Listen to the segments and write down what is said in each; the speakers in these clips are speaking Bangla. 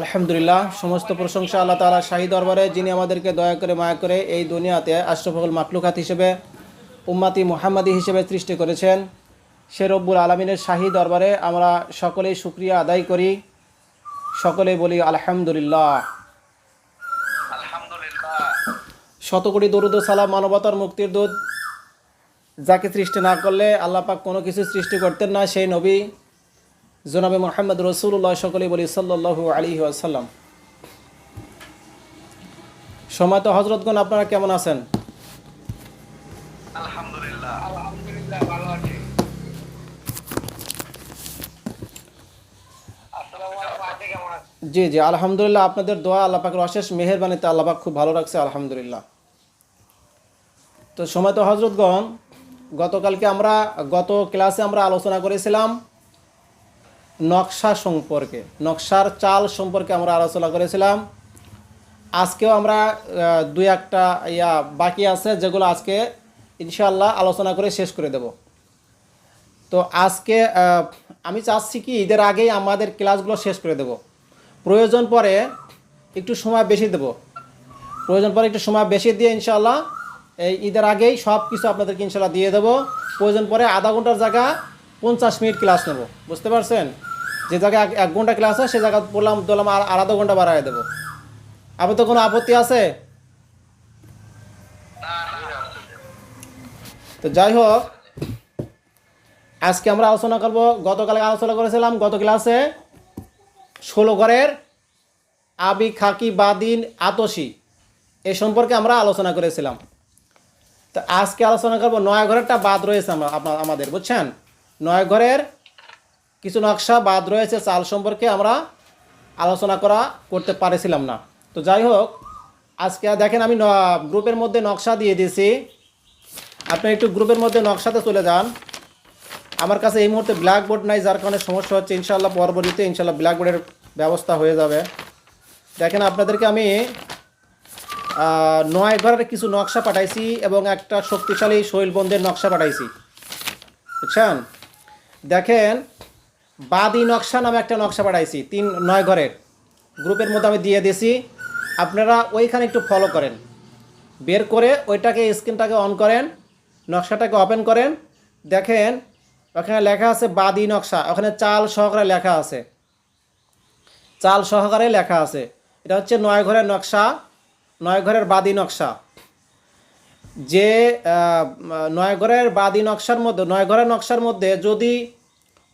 আলহামদুলিল্লাহ, সমস্ত প্রশংসা আল্লাহ তাআলা শাহী দরবারে, যিনি আমাদেরকে দয়া করে মায়া করে এই দুনিয়াতে আশরাফুল মাখলুকাত হিসেবে, উম্মতি মুহাম্মাদি হিসেবে সৃষ্টি করেছেন। সে রব্বুল আলমিনের শাহী দরবারে আমরা সকলেই শুকরিয়া আদায় করি, সকলেই বলি আলহামদুলিল্লাহ। শতকোটি দরুদ ও সালাম মানবতার মুক্তির দূত, যাকে সৃষ্টি না করলে আল্লাহ পাক কোনো কিছু সৃষ্টি করতেন না, সেই নবী জনাবে মুহাম্মদ রাসূলুল্লাহ, সকলেই বলি সাল্লাল্লাহু আলাইহি ওয়াসাল্লাম। সম্মানিত হযরতগণ, আপনারা কেমন আছেন? আলহামদুলিল্লাহ ভালো আছি। আসসালামু আলাইকুম, আপনি কেমন আছেন? জি জি আলহামদুলিল্লাহ, আপনাদের দোয়া, আল্লাহ পাকের অশেষ মেহেরবানিতে আল্লাহ পাক খুব ভালো রাখছে, আলহামদুলিল্লাহ। তো সম্মানিত হযরতগণ, গত ক্লাসে আমরা আলোচনা করেছিলাম নকশা সম্পর্কে, নকশার চাল সম্পর্কে আমরা আলোচনা করেছিলাম। আজকেও আমরা দুই একটা বাকি আছে, যেগুলো আজকে ইনশাআল্লাহ আলোচনা করে শেষ করে দেব। তো আজকে আমি চাচ্ছি কি ঈদের আগেই আমাদের ক্লাসগুলো শেষ করে দেব। প্রয়োজন পরে একটু সময় বেশি দেব, দিয়ে ইনশাআল্লাহ এই ঈদের আগেই সব কিছু আপনাদেরকে ইনশাআল্লাহ দিয়ে দেবো। প্রয়োজন পরে আধা ঘন্টার জায়গা 50 মিনিট ক্লাস নেব, বুঝতে পারছেন? যে জায়গায় 1 ঘন্টা ক্লাস হয়, সে জায়গা বললাম আর আধা ঘন্টা বাড়ায় দেবো। আপনার তো কোনো আপত্তি আছে? তো যাই হোক, আজকে আমরা আলোচনা করব, গতকালে আলোচনা করেছিলাম গত ক্লাসে 16 ঘরের আবি, খাকি, বাদিন, আতসী এই সম্পর্কে আমরা আলোচনা করেছিলাম। তো আজকে আলোচনা করব 9 ঘরেরটা বাদ রয়েছে আমাদের, বুঝছেন? 9 ঘরের কিছু নকশা বাদ রয়েছে, চাল সম্পর্কে আমরা আলোচনা করতে পারেছিলাম না। তো যাই হোক, আজকে দেখেন আমি গ্রুপের মধ্যে নকশা দিয়ে দিয়েছি। আপনি একটু গ্রুপের মধ্যে নকশাতে চলে যান। আমার কাছে এই মুহূর্তে ব্ল্যাকবোর্ড নাই, যার কারণে সমস্যা হচ্ছে। ইনশাআল্লাহ পরবর্তীতে ইনশাআল্লাহ ব্ল্যাকবোর্ডের ব্যবস্থা হয়ে যাবে। দেখেন, আপনাদেরকে আমি 9 ঘরের কিছু নকশা পাঠাইছি এবং একটা শক্তিশালী শৈলবন্ধের নকশা পাঠাইছি, বুঝছেন? দেখেন, বাদি নকশা নামে একটা নকশা পাঠাইছি 9 ঘরের গ্রুপের মধ্যে আমি দিয়ে দিয়েছি। আপনারা ওইখানে একটু ফলো করেন, বের করে ওইটাকে স্ক্রিনটাকে অন করেন, নকশাটাকে ওপেন করেন। দেখেন ওখানে লেখা আছে বাদি নকশা, ওখানে চাল সহকারে লেখা আছে, এটা হচ্ছে 9 ঘরের নকশা, 9 ঘরের বাদি নকশা। যে 9 ঘরের বাদি নকশার মধ্যে, 9 ঘরের নকশার মধ্যে যদি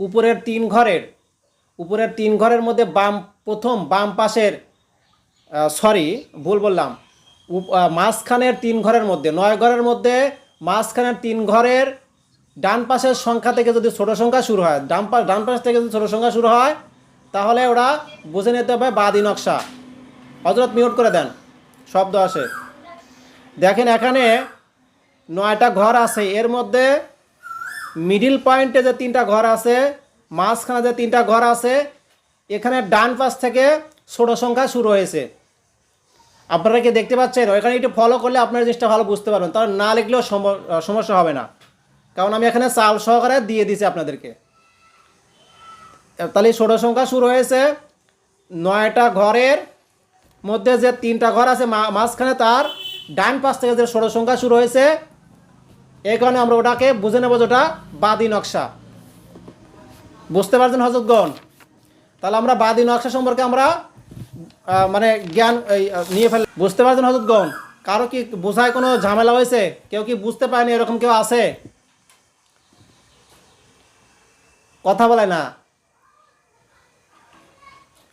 উপরের 3 ঘরের মধ্যে প্রথম বাম পাশের, মাঝখানের 3 ঘরের মধ্যে, 9 ঘরের মধ্যে মাঝখানের 3 ঘরের ডান পাশের সংখ্যা থেকে যদি ছোট সংখ্যা শুরু হয়, ডান পাশ থেকে যদি ছোট সংখ্যা শুরু হয়, তাহলে ওরা বুঝে নিতে হবে বাদি নকশা। হযরত মিউট করে দেন, শব্দ আসে। দেখেন এখানে 9টা ঘর আছে, এর মধ্যে মিডিল পয়েন্টে যে 3টা ঘর আছে, মাঝখানে যে 3টা ঘর আছে, এখানে ডান পাশ থেকে ছোট সংখ্যা শুরু হয়েছে। আপনারা কি দেখতে পাচ্ছেন? এখানে একটু ফলো করলে আপনারা জিনিসটা ভালো বুঝতে পারবেন, তাহলে না লিখলেও সমস্যা হবে না, কারণ আমি এখানে চাল সহকারে দিয়ে দিয়েছি আপনাদেরকে। তাহলে ছোট সংখ্যা শুরু হয়েছে 9টা ঘরের মধ্যে যে 3টা ঘর আছে, মাঝখানে তার ডান পাশ থেকে যে ছোট সংখ্যা শুরু হয়েছে, এই কারণে আমরা ওটাকে বুঝে নেব যেটা বাদি নকশা। বুঝতে পারছেন হযরতগণ? তাহলে আমরা বাদি নকশা সম্পর্কে আমরা জ্ঞান নিয়ে ফেলে। বুঝতে পারছেন হযরতগণ? কারো কি বোঝায় কোনো ঝামেলা হয়েছে? কেউ কি বুঝতে পারেনি, এরকম কেউ আছে? কথা বলে না।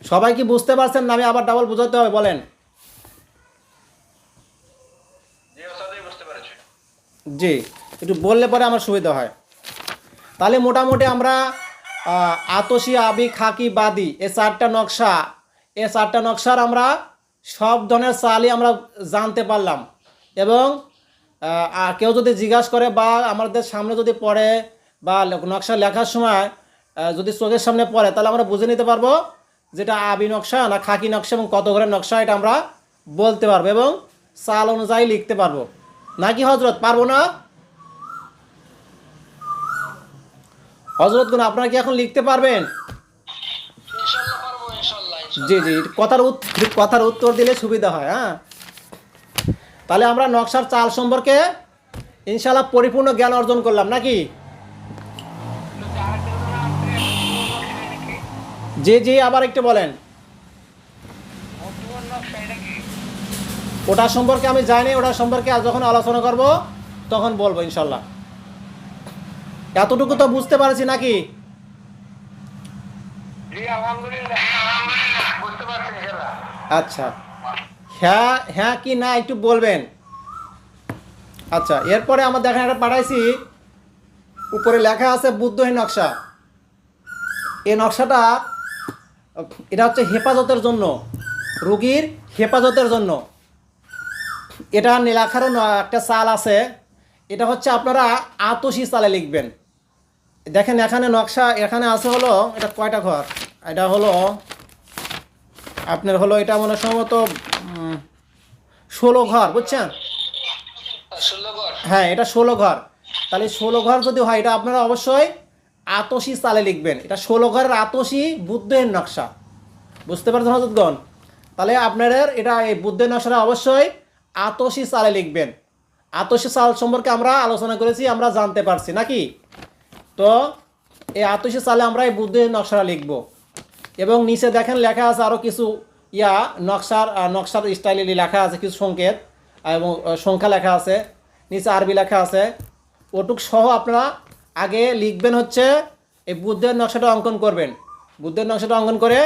সবাই কি বুঝতে পারছেন না আমি আবার ডাবল বোঝাতে হবে? বলেন। জি, একটু বললে পরে আমার সুবিধা হয়। তাহলে মোটামুটি আমরা আতসী, আবি, খাকি, বাদি এই 4টা নকশার আমরা সব ধরনের চালই আমরা জানতে পারলাম। এবং কেউ যদি জিজ্ঞাসা করে বা আমাদের সামনে যদি পড়ে বা নকশা লেখার সময় যদি চোখের সামনে পড়ে, তাহলে আমরা বুঝে নিতে পারবো যেটা আবি নকশা না খাকি নকশা এবং কত ঘরের নকশা, এটা আমরা বলতে পারবো এবং চাল অনুযায়ী লিখতে পারবো। নাকি হযরত পারবো না? হযরতগণ, আপনারা কি এখন লিখতে পারবেন? ইনশাআল্লাহ পারবো, ইনশাআল্লাহ। জি জি, কথার উত্তর দিলে সুবিধা হয়। হ্যাঁ, তাহলে আমরা নকশার চাল সম্পর্কে ইনশাআল্লাহ পরিপূর্ণ জ্ঞান অর্জন করলাম নাকি? যার জন্য আপনি মধুবন নকশা এটা কি? জি জি, আবার একটু বলেন। মধুবন নকশা এটা কি? ওটা সম্পর্কে আমি জানি, ওটা সম্পর্কে আজ যখন আলোচনা করব তখন বলবো ইনশাল্লাহ। এতটুকু তো বুঝতে পারছি নাকি? জি আলহামদুলিল্লাহ বুঝতে পারছি ইনশাআল্লাহ। আচ্ছা, হ্যাঁ হ্যাঁ কি না একটু বলবেন। আচ্ছা, এরপরে আমরা দেখেন একটা পাঠাইছি, উপরে লেখা আছে বুদ্ধহীন নকশা। এই নকশাটা এটা হচ্ছে হেফাজতের জন্য, রুগীর হেফাজতের জন্য। এটা লেখারও একটা চাল আছে, এটা হচ্ছে আপনারা আতসী চালে লিখবেন। দেখেন এখানে নকশা এখানে আছে হলো, এটা কয়টা ঘর, এটা হলো আপনার হলো এটা মনে সম্ভবত 16 ঘর, বুঝছেন? 16 ঘর। হ্যাঁ, এটা 16 ঘর। তাহলে 16 ঘর যদি হয়, এটা আপনারা অবশ্যই আতসী চালে লিখবেন। এটা 16 ঘরের আতসী বুদ্ধের নকশা, বুঝতে পারছেন হযরতগণ? তাহলে আপনাদের এটা এই বুদ্ধের নকশাটা অবশ্যই আতসী চালে লিখবেন। আতসী চাল সম্পর্কে আমরা আলোচনা করেছি, আমরা জানতে পারছি নাকি? তো এই আতসী চালে আমরা এই বুদ্ধের নকশাটা লিখব। এবং নিচে দেখেন লেখা আছে আরও কিছু নকশার স্টাইলে লেখা আছে কিছু সংকেত এবং সংখ্যা লেখা আছে, নিচে আরবি লেখা আছে। ওটুক সহ আপনারা আগে লিখবেন হচ্ছে এই বুদ্ধের নকশাটা অঙ্কন করবেন। বুদ্ধের নকশাটা অঙ্কন করে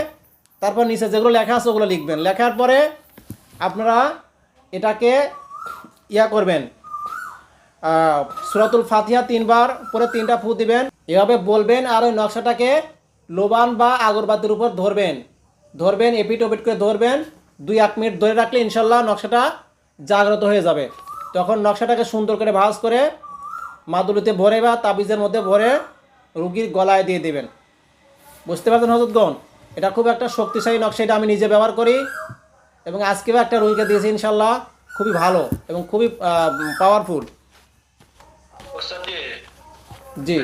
তারপর নিচে যেগুলো লেখা আছে ওগুলো লিখবেন। লেখার পরে আপনারা এটাকে করবেন, সূরাতুল ফাতিহা 3 বার পরে 3টা ফু দিবেন, এভাবে বলবেন। আর ওই নকশাটাকে লোবান বা আগরবাতির উপর ধরবেন, এপিট ওপিট করে ধরবেন। 2-1 মিনিট ধরে রাখলে ইনশাল্লাহ নকশাটা জাগ্রত হয়ে যাবে। তখন নকশাটাকে সুন্দর করে ভাঁজ করে মাদুলিতে ভরে বা তাবিজের মধ্যে ভরে রুগীর গলায় দিয়ে দেবেন। বুঝতে পারছেন হযরতগণ? এটা খুব একটা শক্তিশালী নকশা, এটা আমি নিজে ব্যবহার করি এবং আজকেও একটা রুগীকে দিয়েছি ইনশাল্লাহ, খুবই ভালো এবং খুবই পাওয়ারফুল। ওস্তাদ জি, জি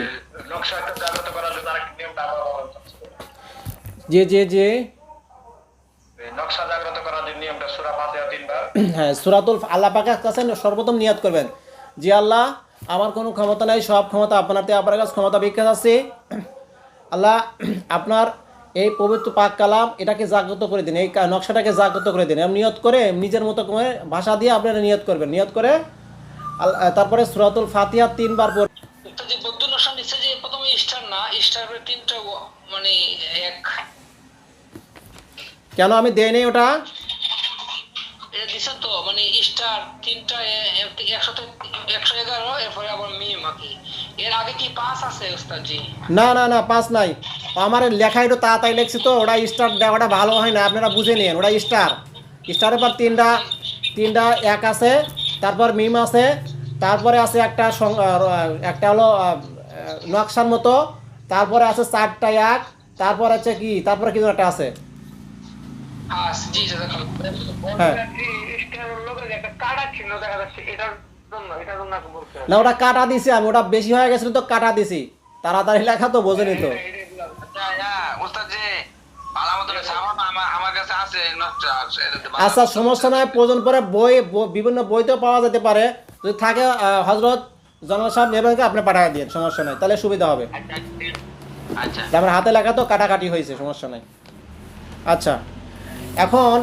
নকশাটা জাগ্রত করার জন্য আরেকটা নিয়মটা আবার বলেন। জি জি জি, নকশা জাগ্রত করার জন্য নিয়মটা সূরা ফাতিহা 3 বার। হ্যাঁ, সূরাতুল আল্লাহ পাকের কাছে সর্বপ্রথম নিয়াত করবেন, জি আল্লাহ, আমার কোনো ক্ষমতা নাই, সব ক্ষমতা আপনার, আপনার কাছে ক্ষমতা বিখ্যাত আছে। আল্লাহ, আপনার এই পবিত্র পাক কালাম এটাকে জাগ্রত করে দিন, এই নকশাটাকে জাগ্রত করে দিন। এবং নিয়ত করে নিজের মতো করে ভাষা দিয়ে আপনারা নিয়ত করবেন। নিয়ত করে তারপরে সূরাতুল ফাতিহা 3 বার পড়ে। যে বৌদ্ধ নকশা নিচে যে প্রথমে স্টার না, স্টারের 3টা মানে এক কেন আমি দেই নাই ওটা? এটা দিছেন তো, মানে স্টার 3টা 111, এরপরে আবার মিম আকি। এর আগে কি 5 আছে ওস্তাদ জি? না না না, 5 নাই। আমার লেখা একটু তাড়াতাড়ি লেখছি তো, ওটা স্টার দেওয়াটা ভালো হয় না, আপনারা বুঝে নিন। ওটা স্টারের পর তিনটা এক আছে, তারপর মিম আছে, তারপরে আছে একটা হলো নকশার মতো, তারপরে আছে 4টা এক, তারপর আছে কি, তারপরে কিছু একটা আছে। হ্যাঁ জি জাযাকাল্লাহ। হ্যাঁ, স্টারের লগে একটা কাটা ছিল দেখা যাচ্ছে, এটার জন্য আপনি বলতে না ওটা কাটা দিছি আমি, ওটা বেশি হয়ে গেছিল তো কাটা দিছি, তাড়াতাড়ি লেখা তো বোঝেনি তো। ওস্তাদ জি ভালো মতো আমার কাছে আছে নকশা। আচ্ছা, সমস্যা নয়, প্রয়োজন পরে বিভিন্ন বইতেও পাওয়া যেতে পারে, যদি থাকে হযরত জানাল সাহেব নেবেন, আপনি পাঠিয়ে দিন, সমস্যা নাই, তাহলে সুবিধা হবে। আচ্ছা আমার হাতে লেখা তো কাটাকাটি হয়েছে, সমস্যা নাই। আচ্ছা, এখন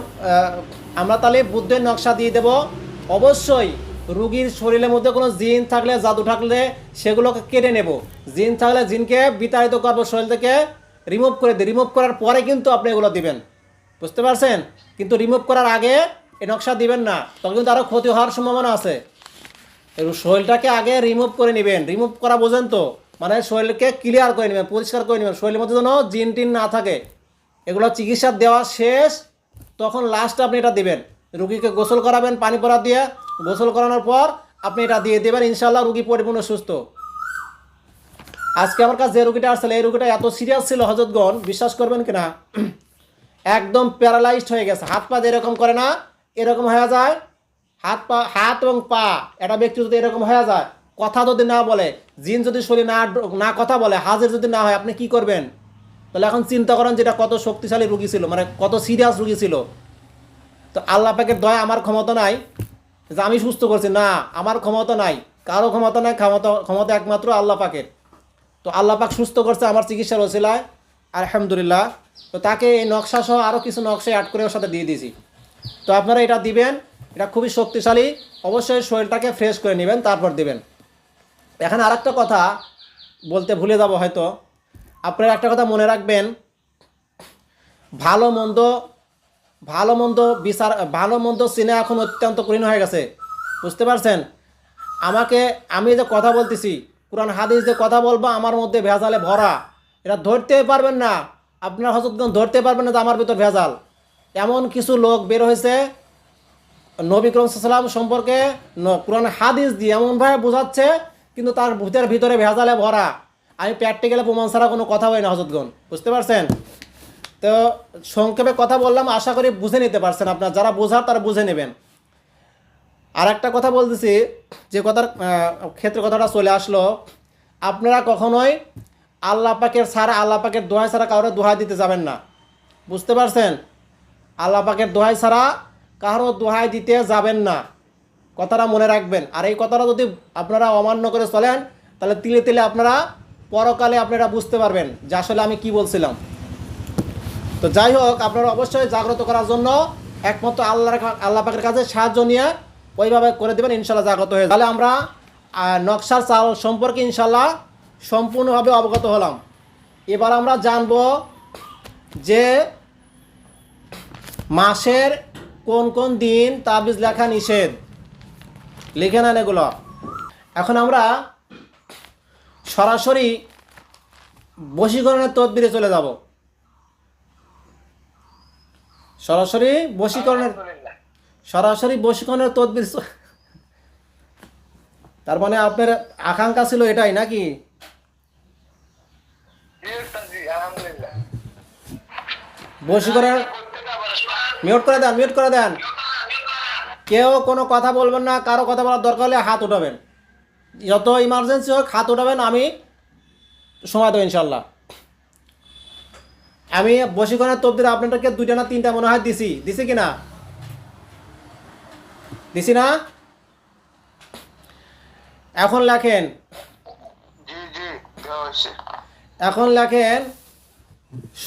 আমরা তাহলে বুদ্ধের নকশা দিয়ে দেব। অবশ্যই রুগীর শরীরের মধ্যে কোনো জিন থাকলে, জাদু থাকলে সেগুলোকে কেটে নেব। জিন থাকলে জিনকে বিতাড়িত করবো, শরীর থেকে রিমুভ করে দিই। রিমুভ করার পরে কিন্তু আপনি এগুলো দিবেন, বুঝতে পারছেন? কিন্তু রিমুভ করার আগে এই নকশা দিবেন না, তখন কিন্তু আরও ক্ষতি হওয়ার সম্ভাবনা আছে। শরীরটাকে আগে রিমুভ করে নেবেন। রিমুভ করা বোঝেন তো, মানে শরীরকে ক্লিয়ার করে নেবেন, পরিষ্কার করে নেবেন, শরীরের মধ্যে যেন জিন টিন না থাকে। এগুলো চিকিৎসা দেওয়া শেষ, তখন লাস্টে আপনি এটা দিবেন। রুগীকে গোসল করাবেন পানি পড়া দিয়ে, গোসল করানোর পর আপনি এটা দিয়ে দেবেন, ইনশাল্লাহ রুগী পরিপূর্ণ সুস্থ। আজকে আমার কাছে যে রুগীটা আসছিল, এই রুগীটা এত সিরিয়াস ছিল হযরতগণ, বিশ্বাস করবেন কিনা, একদম প্যারালাইজড হয়ে গেছে। হাত পা যেরকম করে না এরকম হয়ে যায়, হাত এবং পা, একটা ব্যক্তি যদি এরকম হয়ে যায়, কথা যদি না বলে, জিন যদি শরীর না কথা বলে, হাজির যদি না হয়, আপনি কি করবেন? তাহলে এখন চিন্তা করেন যেটা কত শক্তিশালী রুগী ছিল, মানে কত সিরিয়াস রুগী ছিল। তো আল্লাহ পাকের দয়া, আমার ক্ষমতা নাই যে আমি সুস্থ করছি, না, আমার ক্ষমতা নাই, কারো ক্ষমতা নাই, ক্ষমতা একমাত্র আল্লাহ পাকের। তো আল্লাহ পাক সুস্থ করছে আমার চিকিৎসার ওসিলায়, আলহামদুলিল্লাহ। তো তাকে এই নকশা সহ আরও কিছু নকশা অ্যাড করে ওর সাথে দিয়ে দিয়েছি। তো আপনারা এটা দিবেন, এটা খুবই শক্তিশালী। অবশ্যই শরীরটাকে ফ্রেশ করে নেবেন, তারপর দিবেন। এখানে আর একটা কথা বলতে ভুলে যাব হয়তো, আপনারা একটা কথা মনে রাখবেন, ভালো মন্দ বিচার, ভালো মন্দ চিনে এখন অত্যন্ত কঠিন হয়ে গেছে, বুঝতে পারছেন? আমি যে কথা বলতেছি, কোরআন হাদিস যে কথা বলবো, আমার মধ্যে ভেজালে ভরা, এটা ধরতে পারবেন না, আপনার হযরতগণ ধরতে পারবেন না যে আমার ভিতর ভেজাল। এমন কিছু লোক বের হয়েছে নবী করিম সাল্লাল্লাহু আলাইহি ওয়াসাল্লাম সম্পর্কে কোরআন হাদিস দিয়ে এমনভাবে বোঝাচ্ছে, কিন্তু তার ভিতরে ভেজালে ভরা। আমি প্র্যাকটিক্যালে প্রমাণ ছাড়া কোনো কথা হয় না হযরতগণ, বুঝতে পারছেন? তো সংক্ষেপে কথা বললাম, আশা করি বুঝে নিতে পারছেন। আপনার যারা বোঝার তারা বুঝে নেবেন। আর একটা কথা বলতেছি, যে কথার ক্ষেত্রে কথাটা চলে আসলো, আপনারা কখনোই আল্লাহ পাকের দোহাই ছাড়া কারোর দোহাই দিতে যাবেন না, বুঝতে পারছেন? আল্লাহ পাকের দোহাই ছাড়া কারো দোহাই দিতে যাবেন না, কথাটা মনে রাখবেন। আর এই কথাটা যদি আপনারা অমান্য করে চলেন, তাহলে তিলে তিলে আপনারা পরকালে আপনারা বুঝতে পারবেন যে আসলে আমি কি বলছিলাম। তো যাই হোক, আপনারা অবশ্যই জাগ্রত করার জন্য একমাত্র আল্লাহ পাকের কাছে সাহায্য নিয়ে ওইভাবে করে দেবেন, ইনশাল্লাহ জাগ্রত হয়ে। তাহলে আমরা নকশার চাল সম্পর্কে ইনশাল্লাহ সম্পূর্ণভাবে অবগত হলাম। এবার আমরা জানব যে মাসের কোন কোন দিন তাবিজ লেখা নিষেধ, লিখে নেন এগুলো। এখন আমরা সরাসরি বশীকরণের তদবিরে চলে যাব। সরাসরি বশীকরণের তদবির। তার মানে আপনার আকাঙ্ক্ষা ছিল এটাই নাকি? বশীকরণ মিউট করে দেন। কেউ কোনো কথা বলবেন না, কারো কথা বলার দরকার হলে হাত উঠাবেন, যত ইমার্জেন্সি হোক হাত উঠাবেন, আমি সময় দেবো ইনশাল্লাহ। আমি বশীকরণের তদবির আপনাদেরকে 2টা না 3টা মনে হয় দিছি কি না? দিছি না? এখন লেখেন,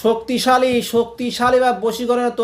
শক্তিশালী বা বশীকরণের